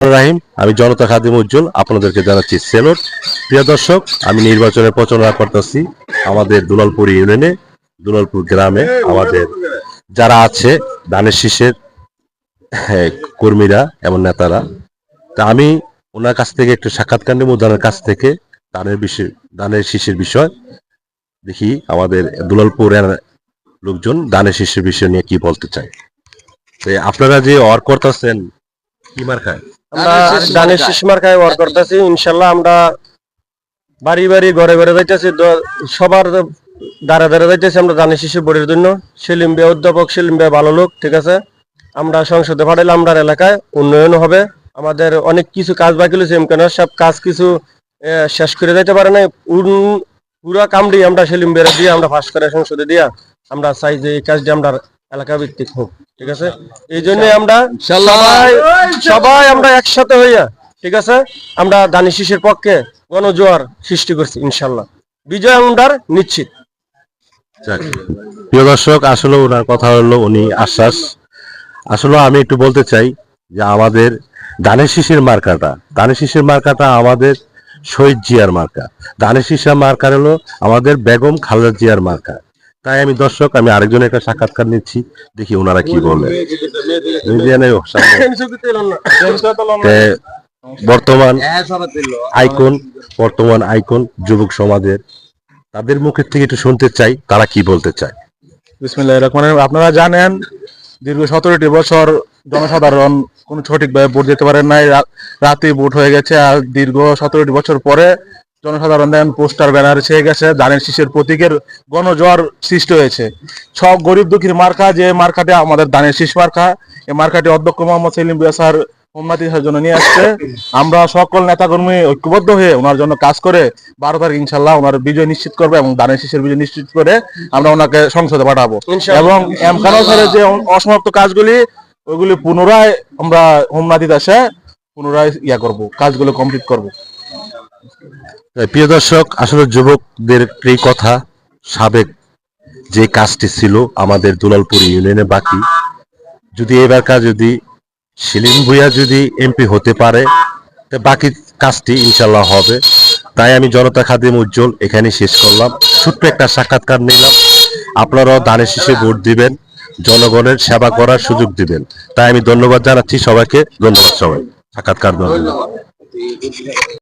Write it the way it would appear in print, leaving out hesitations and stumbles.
রাহিম, আমি জনতা খাদিম উজ্জ্বল আপনাদেরকে জানাচ্ছি সেলুট। প্রিয় দর্শক, আমি নির্বাচনের প্রচারণা করতেছি আমাদের দুলালপুর ইউনিয়নে, দুলালপুর গ্রামে আমাদের যারা আছে ধানের শীষের কর্মীরা এবং নেতারা। তা আমি ওনার কাছ থেকে একটু সাক্ষাৎকার নেব, ওনার কাছ থেকে ধানের শীষের বিষয় দেখি আমাদের দুলালপুরের লোকজন ধানের শীষের বিষয় নিয়ে কি বলতে চায়। আপনারা যে ওয়ার্ক করতেছেন কি মার্কায়? আমরা ধানের শীষ মার্কায় ওয়ার্ক করতেছি। ইনশাল্লাহ আমরা বাড়ি বাড়ি ঘরে ঘরে যাইতেছি, সবার দ্বারা দ্বারা যাইতেছি আমরা ধানের শীষের বোর্ডের জন্য। সেলিম ভাই অধ্যাপক, সেলিম ভাই ভালো লোক, ঠিক আছে। আমরা সংসদে পাঠাইলে আমরা এলাকায় উন্নয়ন হবে। আমাদের অনেক কিছু কাজ বাকি রয়েছে, সব কাজ কিছু শেষ করে যাইতে পারে নাই। পুরা কামড়ি আমরা সেলিম ভাইয়ের দিয়ে আমরা পাস করে সংসদে দিয়া আমরা চাই যে এই কাজটি আমরা এলাকা ভিত্তিক হোক, ঠিক আছে। এই জন্য আমরা সবাই আমরা একসাথে হইয়া, ঠিক আছে, আমরা ধানের শীষের পক্ষে গণজোয়ার সৃষ্টি করছি। ইনশাল্লাহ বিজয় আমরার নিশ্চিত। প্রিয় দর্শক, আসলে ওনার কথা হলো উনি আশ্বাস। আসলে আমি একটু বলতে চাই যে আমাদের ধানের শীষের মার্কাটা আমাদের শহীদ জিয়ার মার্কা। ধানের শীষের মার্কা হলো আমাদের বেগম খালেদা জিয়ার মার্কা। তাই আমি দর্শক, আমি আরেকজনের একটা সাক্ষাৎকার নিচ্ছি, দেখি ওনারা কি বলে। বর্তমান আইকন যুবক সমাজের, তাদের মুখের থেকে একটু শুনতে চাই তারা কি বলতে চায়। বিসমিল্লাহির রহমানির রহিম। আপনারা জানেন দীর্ঘ 17টি বছর জনসাধারণ কোনো সঠিকভাবে ভোট দিতে পারেন নাই, রাতে ভোট হয়ে গেছে। আর দীর্ঘ 17টি বছর পরে জনসাধারণ দেন পোস্টার ব্যানার ছেয়ে গেছে, ধানের শীষের প্রতীকের গণজোয়ার সৃষ্টি হয়েছে। সব গরিব দুঃখীর মার্কা, যে মার্কাটি আমাদের ধানের শীষ মার্কা, এই মার্কাটি অধ্যক্ষ মোহাম্মদ সেলিম ভুঁইয়া স্যার হোমনাথের জন্য নিয়ে আসছে। আমরা সকল নেতাকর্মী ঐক্যবদ্ধ হয়ে ওনার জন্য কাজ করে 12 তারিখ ইনশাল্লাহ ওনার বিজয় নিশ্চিত করবে এবং ধানের শীষের বিজয় নিশ্চিত করে আমরা ওনাকে সংসদে পাঠাবো। এবং এমকানও স্যারের যে অসমাপ্ত কাজগুলি ওইগুলি পুনরায় আমরা হোমনাথিত আসে পুনরায় করব, কাজগুলো কমপ্লিট করব। প্রিয় দর্শক, আসলে যুবকদের এই কথা, সাবেক যে কাজটি ছিল আমাদের দুলালপুর ইউনিয়নে বাকি, যদি এবারকার যদি সেলিম ভুঁইয়া যদি এমপি হতে পারে তো বাকি কাজটি ইনশাল্লাহ হবে। তাই আমি জনতা খাদিম উজ্জ্বল এখানে শেষ করলাম, ছোট্ট একটা সাক্ষাৎকার নিলাম। আপনারাও ধানের শীষে ভোট দিবেন, জনগণের সেবা করার সুযোগ দিবেন। তাই আমি ধন্যবাদ জানাচ্ছি সবাইকে। ধন্যবাদ সবাই সাক্ষাৎকার দেওয়ার জন্য।